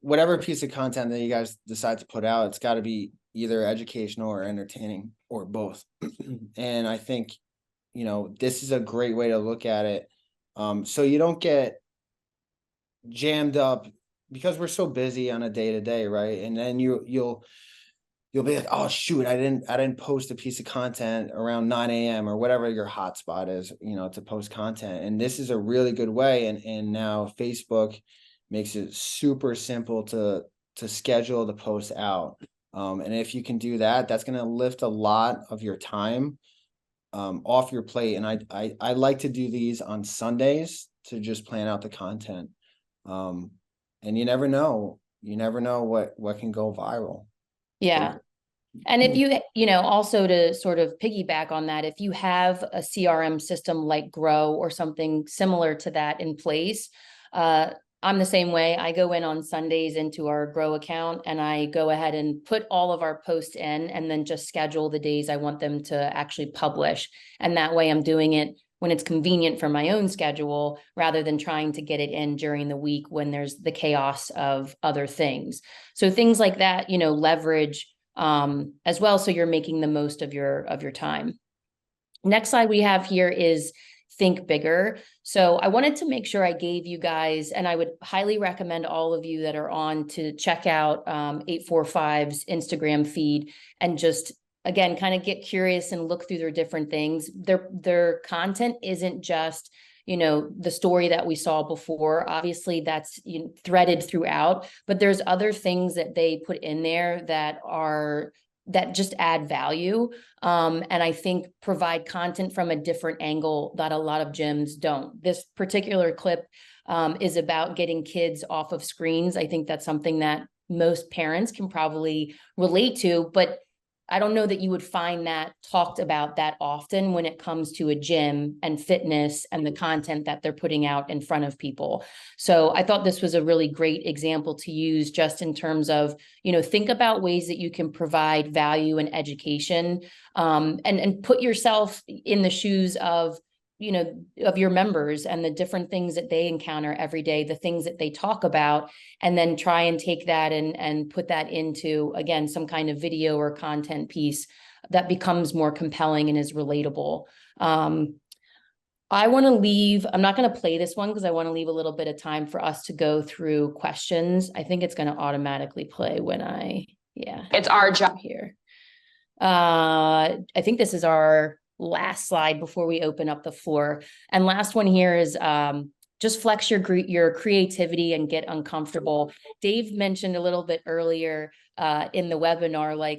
whatever piece of content that you guys decide to put out, it's got to be either educational or entertaining or both. And I think, this is a great way to look at it. So you don't get jammed up because we're so busy on a day-to-day, right? And then you'll be like, oh shoot, I didn't post a piece of content around 9 a.m. or whatever your hotspot is, to post content. And this is a really good way. And now Facebook makes it super simple to schedule the post out. And if you can do that, that's going to lift a lot of your time off your plate. And I like to do these on Sundays to just plan out the content. And you never know what can go viral. Yeah. And if you also to sort of piggyback on that, if you have a CRM system like Grow or something similar to that in place, I'm the same way. I go in on Sundays into our Grow account and I go ahead and put all of our posts in and then just schedule the days I want them to actually publish. And that way I'm doing it when it's convenient for my own schedule rather than trying to get it in during the week when there's the chaos of other things. So things like that, leverage as well. So you're making the most of your time. Next slide we have here is think bigger. So I wanted to make sure I gave you guys, and I would highly recommend all of you that are on to check out 845's Instagram feed and just, again, kind of get curious and look through their different things. Their content isn't just, the story that we saw before. Obviously that's threaded throughout, but there's other things that they put in there that just add value. And I think provide content from a different angle that a lot of gyms don't. This particular clip is about getting kids off of screens. I think that's something that most parents can probably relate to, but I don't know that you would find that talked about that often when it comes to a gym and fitness and the content that they're putting out in front of people. So I thought this was a really great example to use just in terms of, think about ways that you can provide value and education, and put yourself in the shoes of your members and the different things that they encounter every day, the things that they talk about, and then try and take that and put that into, again, some kind of video or content piece that becomes more compelling and is relatable. I'm not going to play this one because I want to leave a little bit of time for us to go through questions. I think it's going to automatically play when it's our job here. I think this is our last slide before we open up the floor. And last one here is just flex your creativity and get uncomfortable. Dave mentioned a little bit earlier in the webinar,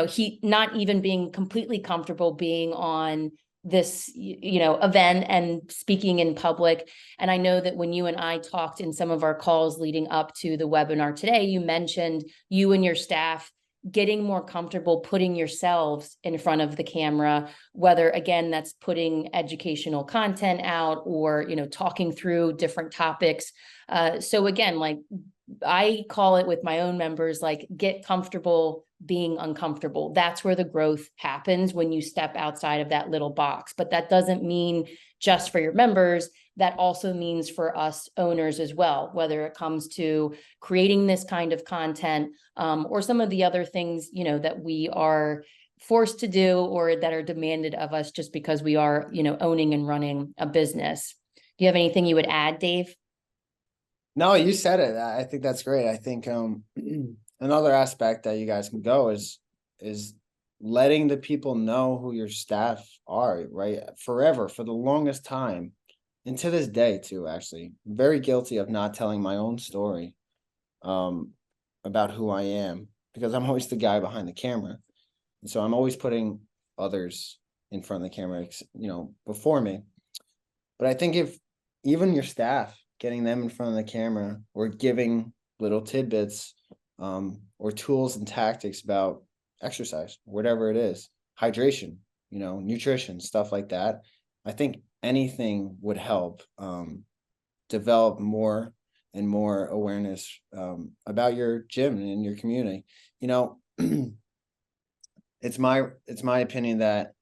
he not even being completely comfortable being on this, event and speaking in public. And I know that when you and I talked in some of our calls leading up to the webinar today, you mentioned you and your staff getting more comfortable putting yourselves in front of the camera, whether, again, that's putting educational content out or, talking through different topics. So again, I call it with my own members, get comfortable being uncomfortable. That's where the growth happens when you step outside of that little box. But that doesn't mean just for your members. That also means for us owners as well, whether it comes to creating this kind of content or some of the other things, that we are forced to do or that are demanded of us just because we are, owning and running a business. Do you have anything you would add, Dave? No, you said it. I think that's great. I think another aspect that you guys can go is letting the people know who your staff are, right? Forever, for the longest time. and to this day too, actually, I'm very guilty of not telling my own story about who I am, because I'm always the guy behind the camera. And so I'm always putting others in front of the camera, before me. But I think if even your staff, getting them in front of the camera or giving little tidbits or tools and tactics about exercise, whatever it is, hydration, nutrition, stuff like that, I think anything would help develop more and more awareness about your gym and your community. It's my opinion that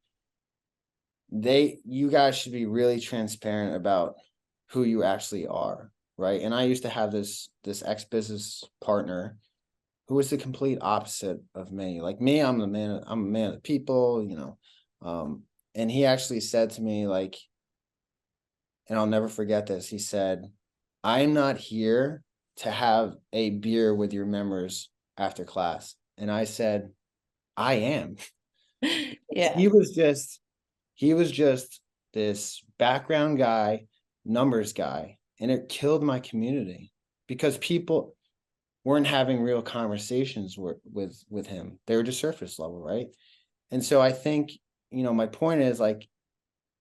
you guys should be really transparent about who you actually are, right? And I used to have this ex-business partner who was the complete opposite of me. Like me, I'm a man of the people, and he actually said to me, like, and I'll never forget this, he said, "I'm not here to have a beer with your members after class." And I said, "I am." Yeah. He was just this background guy, numbers guy, and it killed my community because people weren't having real conversations with him. They were just surface level, right? And so I think, my point is, like,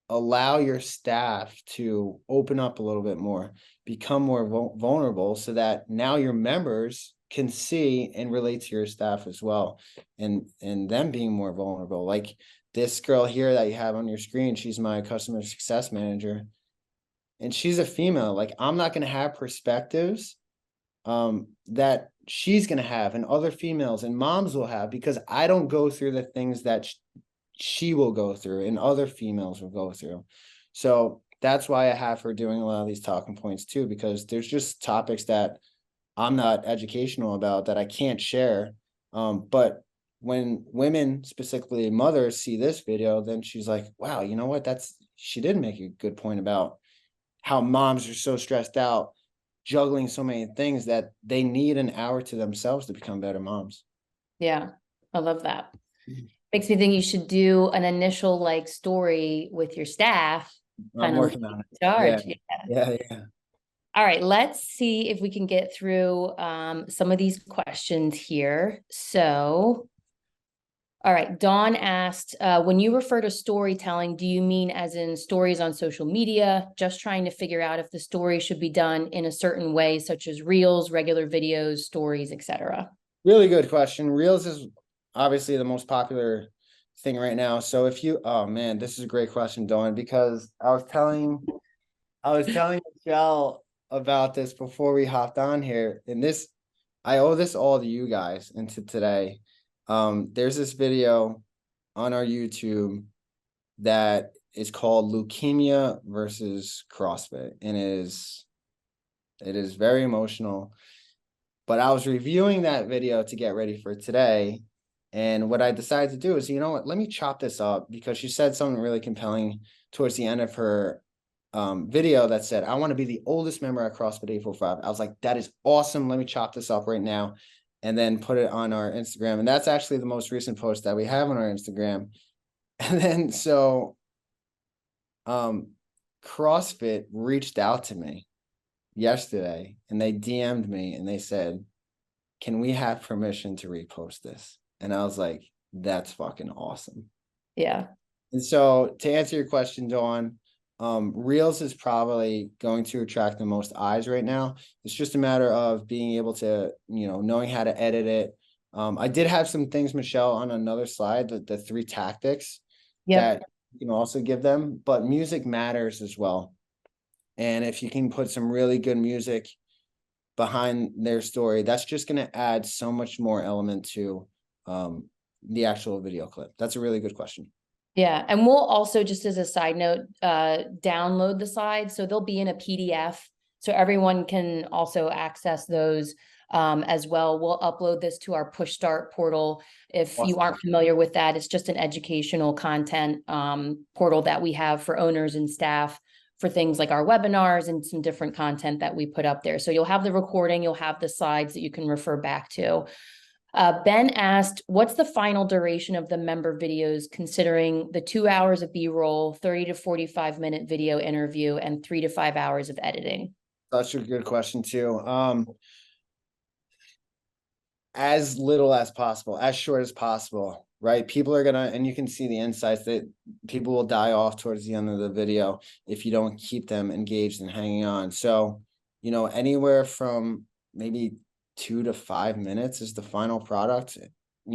allow your staff to open up a little bit more, become more vulnerable, so that now your members can see and relate to your staff as well, and them being more vulnerable. Like this girl here that you have on your screen, she's my customer success manager, and she's a female. Like, I'm not going to have perspectives that she's going to have and other females and moms will have, because I don't go through the things that she will go through and other females will go through. So that's why I have her doing a lot of these talking points too, because there's just topics that I'm not educational about that I can't share. But when women, specifically mothers, see this video, then she's like, wow, you know what? She did make a good point about how moms are so stressed out, juggling so many things, that they need an hour to themselves to become better moms. Yeah, I love that. Makes me think you should do an initial story with your staff. I'm working on it. Charge. Yeah. All right, let's see if we can get through some of these questions here. So, all right, Dawn asked, when you refer to storytelling, do you mean as in stories on social media? Just trying to figure out if the story should be done in a certain way, such as reels, regular videos, stories, etc. Really good question. Reels is obviously the most popular thing right now. So oh man, this is a great question, Dawn, because I was telling Michelle about this before we hopped on here, and I owe this all to you guys and to today. There's this video on our YouTube that is called Leukemia versus CrossFit, and it is very emotional. But I was reviewing that video to get ready for today. And what I decided to do is, you know what, let me chop this up, because she said something really compelling towards the end of her video that said, "I want to be the oldest member at CrossFit 845. I was like, that is awesome. Let me chop this up right now and then put it on our Instagram. And that's actually the most recent post that we have on our Instagram. And then so CrossFit reached out to me yesterday and they DM'd me and they said, "Can we have permission to repost this?" And I was like, that's fucking awesome. Yeah. And so to answer your question, Dawn, Reels is probably going to attract the most eyes right now. It's just a matter of being able to, knowing how to edit it. I did have some things, Michelle, on another slide, the 3 tactics that you can also give them, but music matters as well. And if you can put some really good music behind their story, that's just going to add so much more element to the actual video clip. That's a really good question. Yeah. And we'll also, just as a side note, download the slides. So they'll be in a PDF. So everyone can also access those as well. We'll upload this to our Push Start portal. If you aren't familiar with that, it's just an educational content portal that we have for owners and staff for things like our webinars and some different content that we put up there. So you'll have the recording, you'll have the slides that you can refer back to. Ben asked, what's the final duration of the member videos, considering the 2 hours of B-roll, 30 to 45-minute video interview, and 3 to 5 hours of editing? Such a good question too. As little as possible, as short as possible, right? People are gonna, and you can see the insights that people will die off towards the end of the video if you don't keep them engaged and hanging on. So, anywhere from maybe 2 to 5 minutes is the final product, and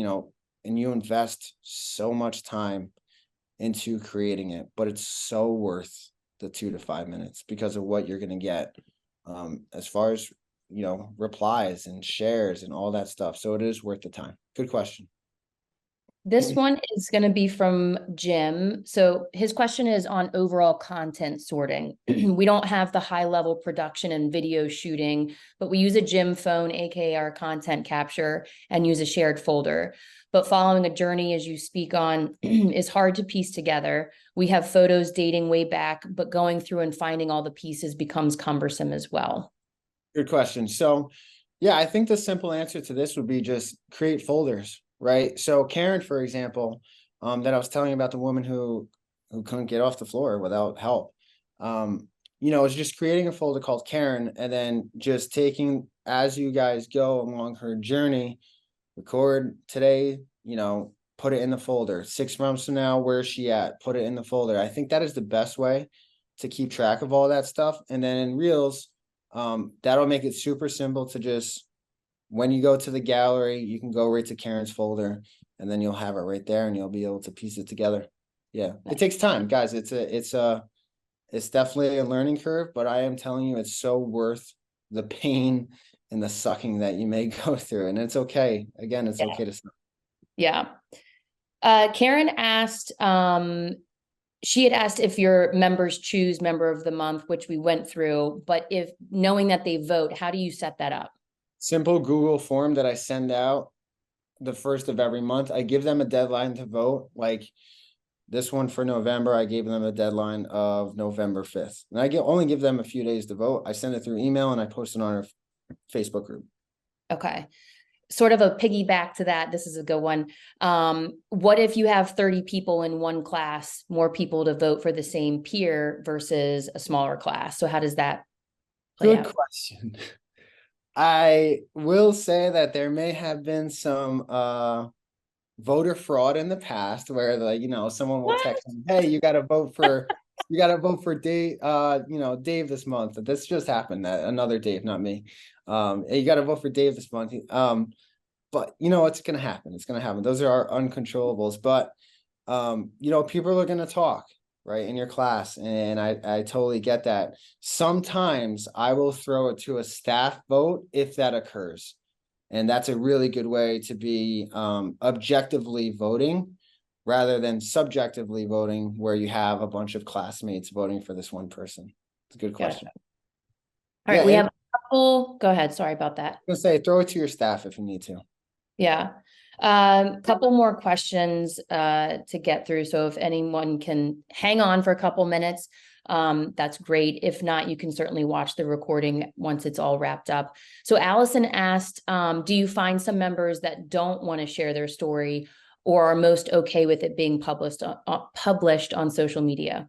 you invest so much time into creating it, but it's so worth the 2 to 5 minutes because of what you're going to get as far as replies and shares and all that stuff. So it is worth the time. Good question. This one is going to be from Jim. So his question is on overall content sorting. We don't have the high level production and video shooting, but we use a Jim phone, aka our content capture, and use a shared folder. But following a journey, as you speak on, is hard to piece together. We have photos dating way back, but going through and finding all the pieces becomes cumbersome as well. Good question. So yeah, I think the simple answer to this would be just create folders, right? So Karen, for example, that I was telling you about, the woman who couldn't get off the floor without help, is just creating a folder called Karen, and then just taking, as you guys go along her journey, record today, put it in the folder. 6 months from now, where's she at? Put it in the folder. I think that is the best way to keep track of all that stuff. And then in Reels, that'll make it super simple to just, when you go to the gallery, you can go right to Karen's folder, and then you'll have it right there, and you'll be able to piece it together. Yeah, it takes time, guys. It's definitely a learning curve, but I am telling you, it's so worth the pain and the sucking that you may go through, and it's okay. Again, it's okay to suck. Yeah. Karen asked, she had asked if your members choose member of the month, which we went through, but if knowing that they vote, how do you set that up? Simple Google form that I send out the first of every month. I give them a deadline to vote. Like this one for November, I gave them a deadline of November 5th. And I only give them a few days to vote. I send it through email, and I post it on our Facebook group. Okay. Sort of a piggyback to that. This is a good one. What if you have 30 people in one class, more people to vote for the same peer versus a smaller class? So how does that play out? Good question. I will say that there may have been some voter fraud in the past where someone will text them, hey, you got to vote for Dave, Dave this month. This just happened. Another Dave, not me. You got to vote for Dave this month. But it's going to happen. It's going to happen. Those are our uncontrollables. But people are going to talk, right, in your class, and I totally get that. Sometimes I will throw it to a staff vote if that occurs, and that's a really good way to be objectively voting rather than subjectively voting, where you have a bunch of classmates voting for this one person. It's a good question. All right, we have a couple. Go ahead. Sorry about that. I was gonna say, throw it to your staff if you need to. Yeah. Couple more questions to get through. So if anyone can hang on for a couple minutes, that's great. If not, you can certainly watch the recording once it's all wrapped up. So Allison asked, do you find some members that don't want to share their story or are most okay with it being published on social media?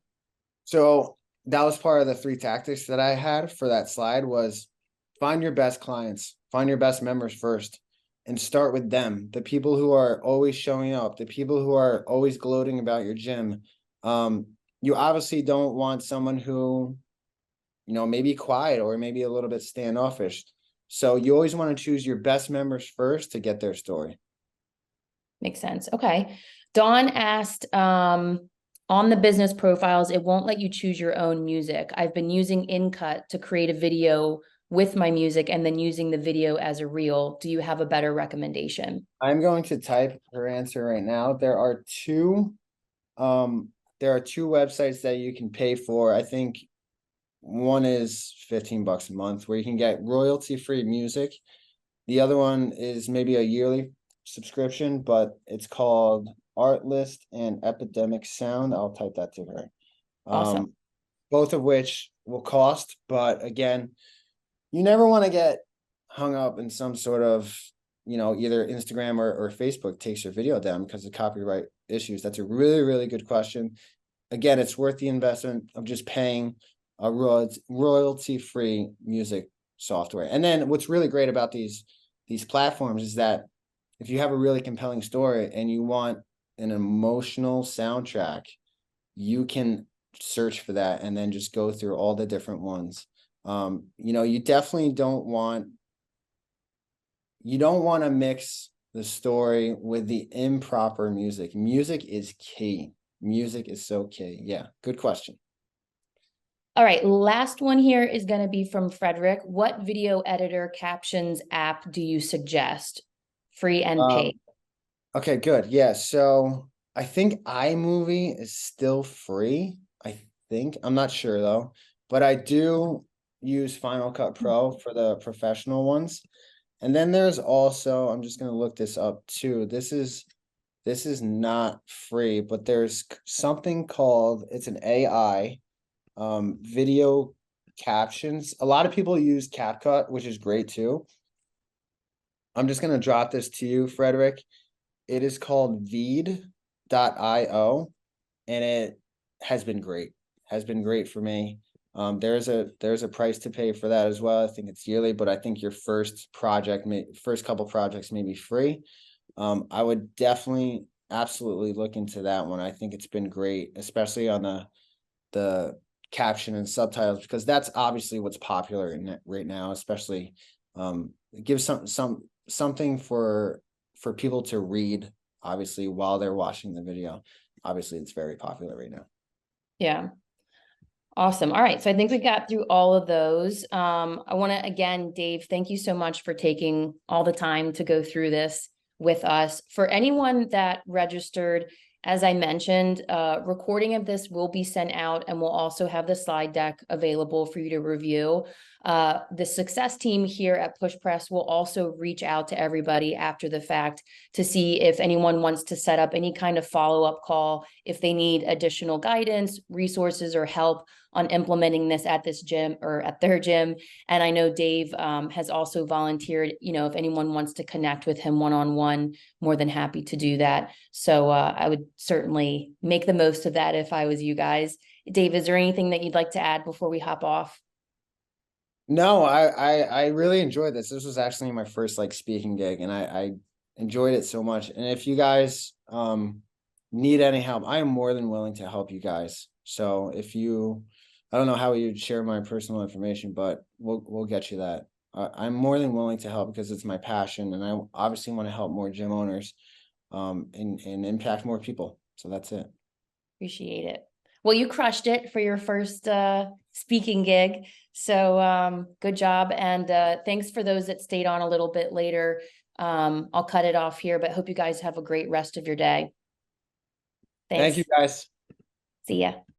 So that was part of the 3 tactics that I had for that slide, was find your best clients, find your best members first, and start with them. The people who are always showing up, the people who are always gloating about your gym. You obviously don't want someone who, maybe quiet or maybe a little bit standoffish. So you always want to choose your best members first to get their story. Makes sense. Okay. Dawn asked, on the business profiles, it won't let you choose your own music. I've been using InCut to create a video with my music and then using the video as a reel. Do you have a better recommendation? I'm going to type her answer right now. There are two websites that you can pay for. I think one is $15 a month where you can get royalty-free music. The other one is maybe a yearly subscription, but it's called Artlist and Epidemic Sound. I'll type that to her. Awesome. Both of which will cost, but again, you never want to get hung up in some sort of, either Instagram or Facebook takes your video down because of copyright issues? That's a really, really good question. Again, it's worth the investment of just paying a royalty-free music software. And then what's really great about these platforms is that if you have a really compelling story and you want an emotional soundtrack, you can search for that and then just go through all the different ones. You definitely don't want to mix the story with the improper music. Music is key. Music is so key. Yeah, good question. All right, last one here is going to be from Frederick. What video editor captions app do you suggest? Free and paid. Okay, good. Yeah, so I think iMovie is still free. I'm not sure though, but I do use Final Cut Pro for the professional ones. And then there's also, I'm just going to look this up too. This is not free, but there's something called, it's an AI video captions. A lot of people use CapCut, which is great too. I'm just going to drop this to you, Frederick. It is called Veed.io, and it has been great. Has been great for me. There's a price to pay for that as well. I think it's yearly, but I think your first couple projects may be free. I would definitely absolutely look into that one. I think it's been great, especially on the caption and subtitles, because that's obviously what's popular right now, especially it gives something for people to read, obviously, while they're watching the video. Obviously, it's very popular right now. Yeah. Awesome. All right. So I think we got through all of those. I want to, again, Dave, thank you so much for taking all the time to go through this with us. For anyone that registered, as I mentioned, recording of this will be sent out, and we'll also have the slide deck available for you to review. The success team here at PushPress will also reach out to everybody after the fact to see if anyone wants to set up any kind of follow-up call, if they need additional guidance, resources, or help on implementing this at this gym or at their gym. And I know Dave has also volunteered, if anyone wants to connect with him one-on-one, more than happy to do that. So I would certainly make the most of that if I was you guys. Dave, is there anything that you'd like to add before we hop off? No, I really enjoyed this. This was actually my first speaking gig, and I enjoyed it so much. And if you guys need any help, I am more than willing to help you guys. So I don't know how you'd share my personal information, but we'll get you that. I'm more than willing to help because it's my passion, and I obviously want to help more gym owners and impact more people. So that's it. Appreciate it. Well, you crushed it for your first speaking gig. So good job. And thanks for those that stayed on a little bit later. I'll cut it off here, but hope you guys have a great rest of your day. Thanks. Thank you, guys. See ya.